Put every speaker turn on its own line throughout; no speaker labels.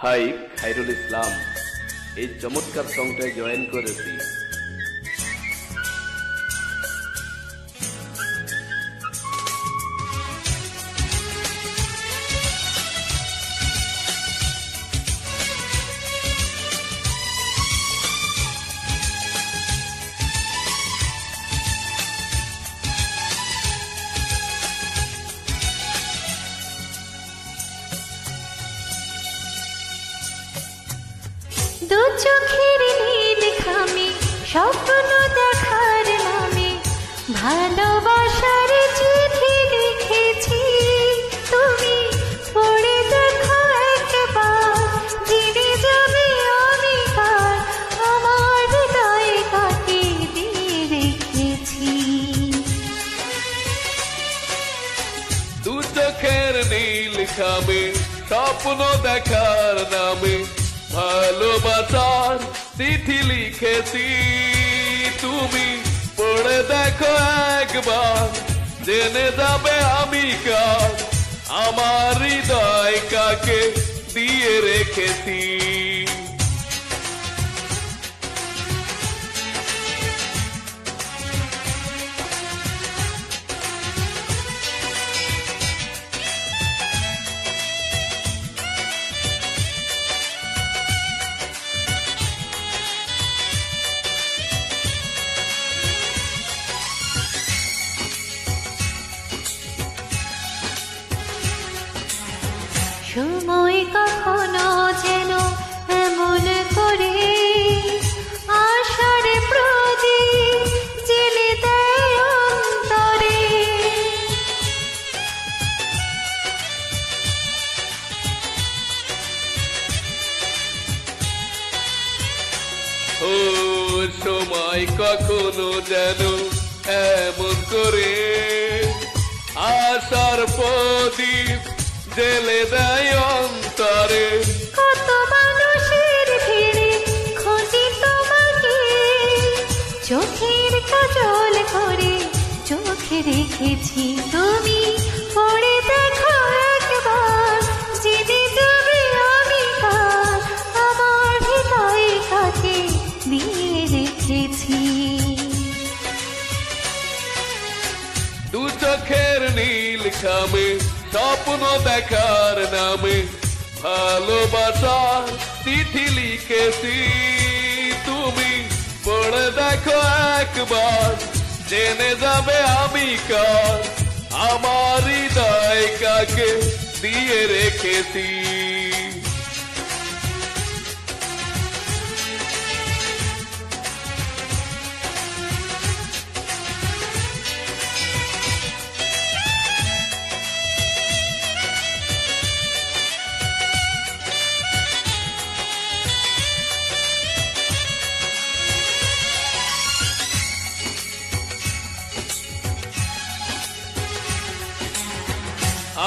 High, Khairul ইসলাম। এই চমৎকার সংটায় join করেছি।
দু চোখের নীল খামে স্বপ্ন দেখার নামে ভালোবাসার চিঠি লিখেছি। তুমি পড়ে দেখো একবার, জেনে যাবে আমি কার, আমার হৃদয়ে কাকে দিয়ে রেখেছি।
দু চোখের নীল খামে স্বপ্ন দেখার নামে ভালোবাসার চিঠি লিখেছি। তুমি পড়ে দেখো একবার, জেনে যাবে আমি কার, আমার হৃদয় কাকে দিয়ে রেখেছি।
সময় কখনো যেন এমন করে আশার প্রদীপ জ্বেলে দেয় অন্তরে।
ও সময় কখনো যেন এমন করে আশার প্রদীপ জেলে দেয় অন্তরে।
কত মানুষের ভিড়ে খুঁজি তোমাকে, চোখের কাজল করে চোখে রেখেছি। তুমি পড়ে দেখো একবার, জেনে যাবে আমি কার, আমার হৃদয়ে কাকে দিয়ে রেখেছি।
দু চোখের নীল খামে স্বপ্ন দেখার নামে ভালোবাসার চিঠি লিখেছি। তুমি পড়ে দেখো একবার, জেনে যাবে আমি কার, আমার হৃদয় কাকে দিয়ে রেখেছি।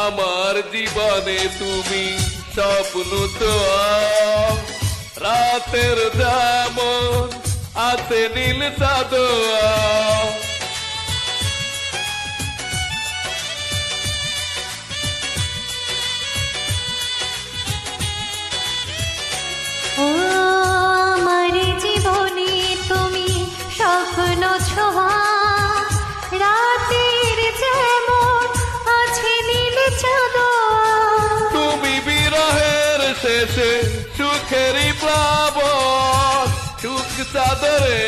আমার জীবনে তুমি স্বপ্ন তো রাতের যেমন আছে নীল চাঁদোয়া।
ও আমার জীবনে তুমি স্বপ্ন ছোঁয়া, রাতের যেমন আছে নীল চাঁদোয়া।
তুমি বিরহের শেষে সুখেরই প্লাবন, সুখ চাদরে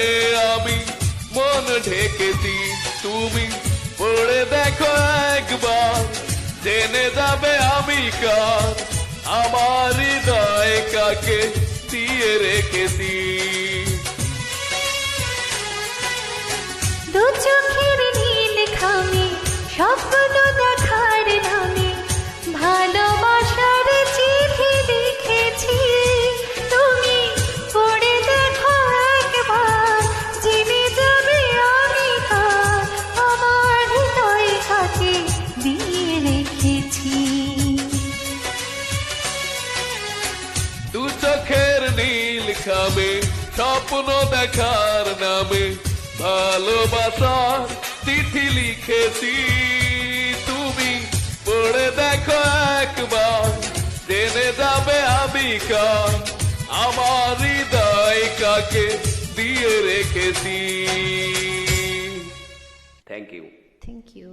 আমি মন ঢেকেছি। তুমি পড়ে দেখো একবার, জেনে যাবে আমি কার, আমার হৃদয় কাকে দিয়ে রেখেছি।
দু চোখের নীল খামে স্বপ্ন দেখার নামে ভালোবাসার চিঠি লিখেছি। তুমি পড়ে দেখো একবার, জেনে যাবে আমি কার, আমার হৃদয় কাকে দিয়ে রেখেছি।
দু চোখের নীল খামে স্বপ্ন দেখার নামে ভালোবাসার চিঠি লিখেছি। তুমি পড়ে দেখো একবার, জেনে যাবে আমি নায়িকা আমার হৃদয় কাকে দিয়ে রেখেছি।
Thank you.
Thank you.